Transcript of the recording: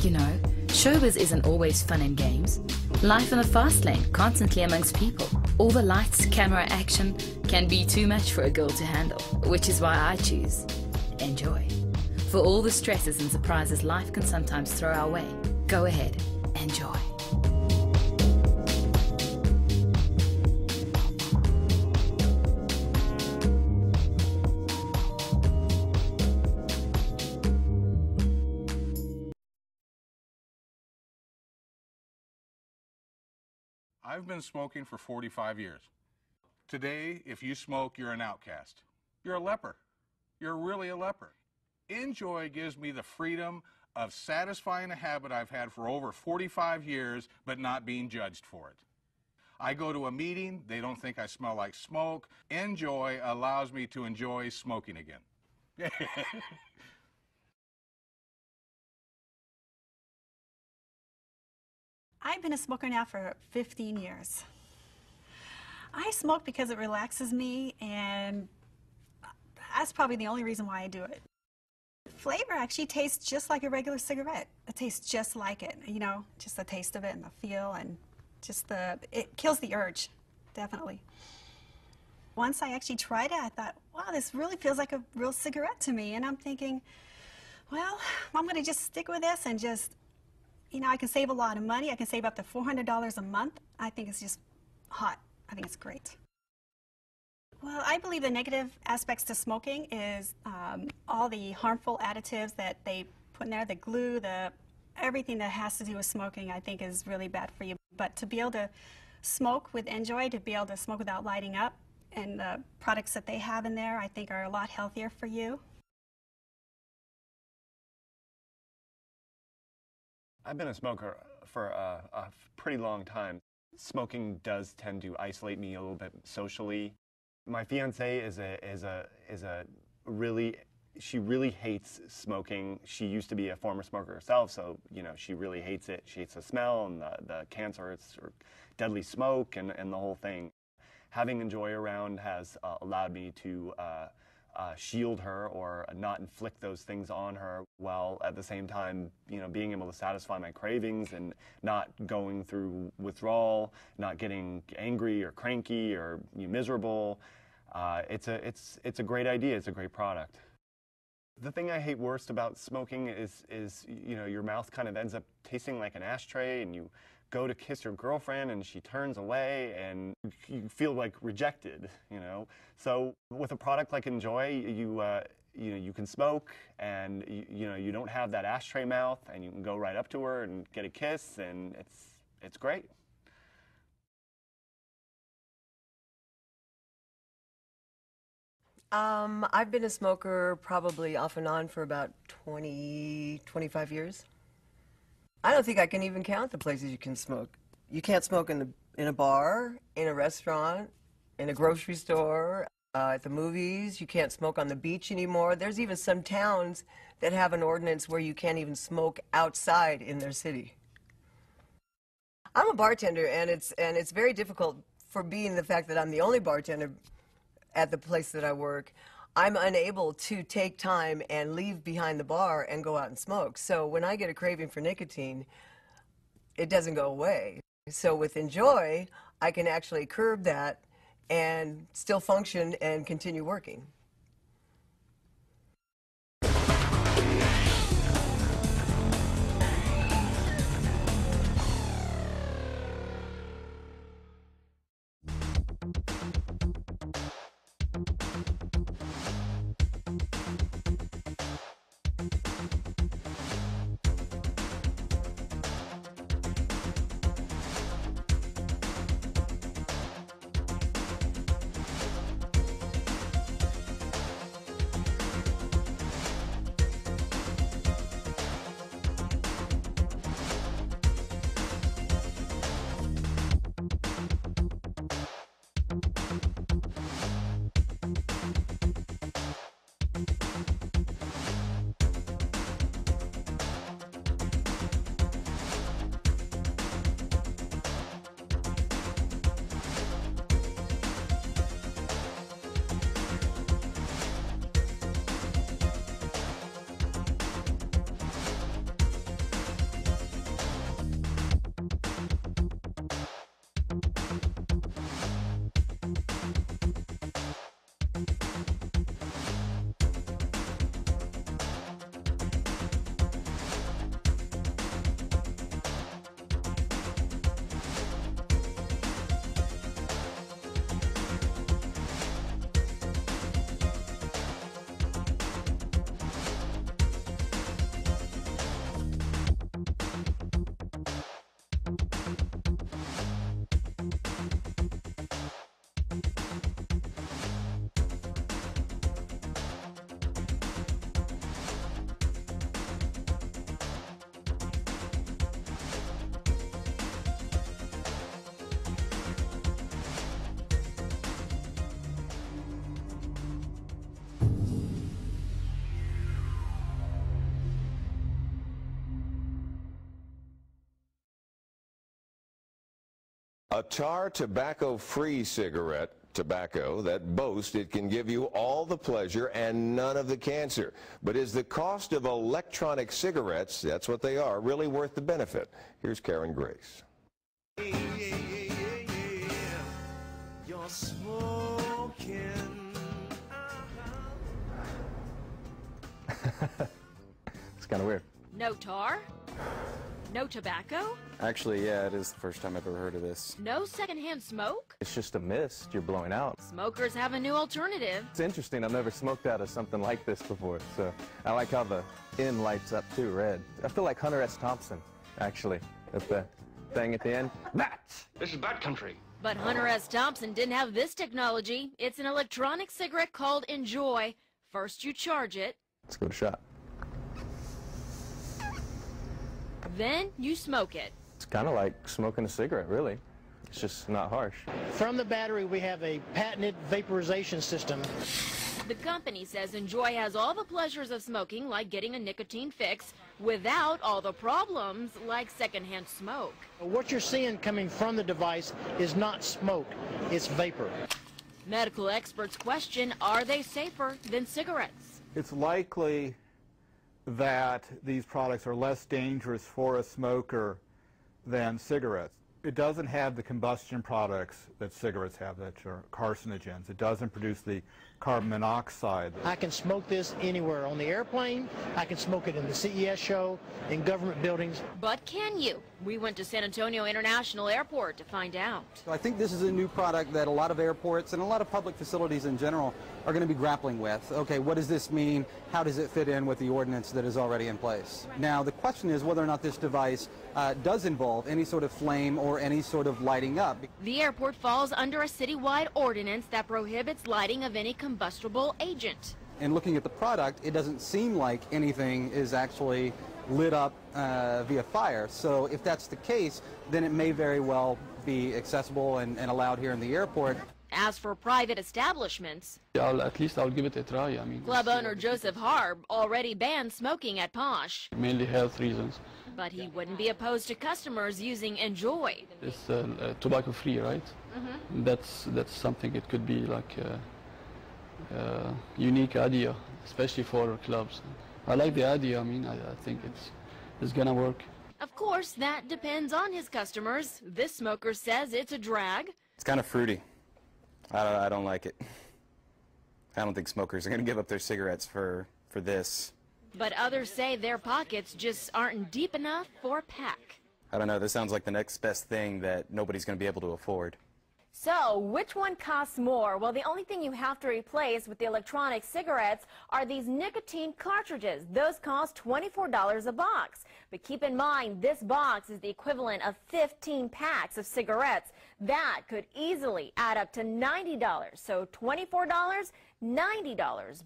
You know, showbiz isn't always fun and games. Life in the fast lane, constantly amongst people. All the lights, camera, action can be too much for a girl to handle, which is why I choose Enjoy. For all the stresses and surprises life can sometimes throw our way, go ahead, enjoy. I've been smoking for 45 years. Today, if you smoke, you're an outcast. You're a leper. You're really a leper. Enjoy gives me the freedom of satisfying a habit I've had for over 45 years, but not being judged for it. I go to a meeting, they don't think I smell like smoke. Enjoy allows me to enjoy smoking again. I've been a smoker now for 15 years. I smoke because it relaxes me, and that's probably the only reason why I do it. Flavor actually tastes just like a regular cigarette. It tastes just like it, you know, just the taste of it and the feel, and just it kills the urge, definitely. Once I actually tried it, I thought, wow, this really feels like a real cigarette to me. And I'm thinking, well, I'm going to just stick with this and just, you know, I can save a lot of money. I can save up to $400 a month. I think it's just hot. I think it's great. Well, I believe the negative aspects to smoking is all the harmful additives that they put in there, the glue, everything that has to do with smoking, I think is really bad for you. But to be able to smoke with Enjoy, to be able to smoke without lighting up, and the products that they have in there, I think are a lot healthier for you. I've been a smoker for a pretty long time. Smoking does tend to isolate me a little bit socially. My fiance she really hates smoking. She used to be a former smoker herself, so you know she really hates it. She hates the smell and the cancerous or deadly smoke and the whole thing. Having Enjoy around has allowed me to shield her or not inflict those things on her, while at the same time, you know, being able to satisfy my cravings and not going through withdrawal, not getting angry or cranky or miserable. It's a great idea. It's a great product. The thing I hate worst about smoking is you know, your mouth kind of ends up tasting like an ashtray, and you go to kiss your girlfriend and she turns away and you feel like rejected, you know. So with a product like Enjoy, you know, you can smoke and you know, you don't have that ashtray mouth, and you can go right up to her and get a kiss, and it's great. I've been a smoker probably off and on for about 25 years. I don't think I can even count the places you can smoke. You can't smoke in a bar, in a restaurant, in a grocery store, at the movies. You can't smoke on the beach anymore. There's even some towns that have an ordinance where you can't even smoke outside in their city. I'm a bartender, and it's very difficult, for being the fact that I'm the only bartender at the place that I work. I'm unable to take time and leave behind the bar and go out and smoke. So when I get a craving for nicotine, it doesn't go away. So with Enjoy, I can actually curb that and still function and continue working. A tar tobacco-free cigarette, tobacco, that boasts it can give you all the pleasure and none of the cancer. But is the cost of electronic cigarettes, that's what they are, really worth the benefit? Here's Karen Grace. You're smoking. It's kind of weird. No tar? No tobacco? Actually, yeah, it is the first time I've ever heard of this. No secondhand smoke? It's just a mist you're blowing out. Smokers have a new alternative. It's interesting. I've never smoked out of something like this before, so I like how the end lights up too, red. I feel like Hunter S. Thompson, actually, with the thing at the end. This is bad country. But Hunter S. Thompson didn't have this technology. It's an electronic cigarette called Njoy. First you charge it. Let's go to shot. Then you smoke it. It's kind of like smoking a cigarette, really. It's just not harsh. From the battery, we have a patented vaporization system. The company says Njoy has all the pleasures of smoking, like getting a nicotine fix, without all the problems, like secondhand smoke. What you're seeing coming from the device is not smoke, it's vapor. Medical experts question, are they safer than cigarettes? It's likely that these products are less dangerous for a smoker than cigarettes. It doesn't have the combustion products that cigarettes have that are carcinogens. It doesn't produce the carbon monoxide. I can smoke this anywhere. On the airplane, I can smoke it in the CES show, in government buildings. But can you? We went to San Antonio International Airport to find out. So I think this is a new product that a lot of airports and a lot of public facilities in general are going to be grappling with. Okay, what does this mean? How does it fit in with the ordinance that is already in place? Now, the question is whether or not this device does involve any sort of flame or any sort of lighting up. The airport falls under a citywide ordinance that prohibits lighting of any combustible agent. And looking at the product, it doesn't seem like anything is actually lit up via fire. So if that's the case, then it may very well be accessible and allowed here in the airport. As for private establishments, at least I'll give it a try. I mean, club owner Joseph Harb already banned smoking at Posh. Mainly health reasons. But he wouldn't be opposed to customers using Njoy. It's tobacco free, right? Mm-hmm. That's something. It could be like a unique idea, especially for clubs. I like the idea. I mean, I think it's gonna work. Of course, that depends on his customers. This smoker says it's a drag. It's kind of fruity. I don't like it. I don't think smokers are going to give up their cigarettes for this. But others say their pockets just aren't deep enough for a pack. I don't know. This sounds like the next best thing that nobody's going to be able to afford. So, which one costs more? Well, the only thing you have to replace with the electronic cigarettes are these nicotine cartridges. Those cost $24 a box. But keep in mind, this box is the equivalent of 15 packs of cigarettes. That could easily add up to $90. So $24, $90.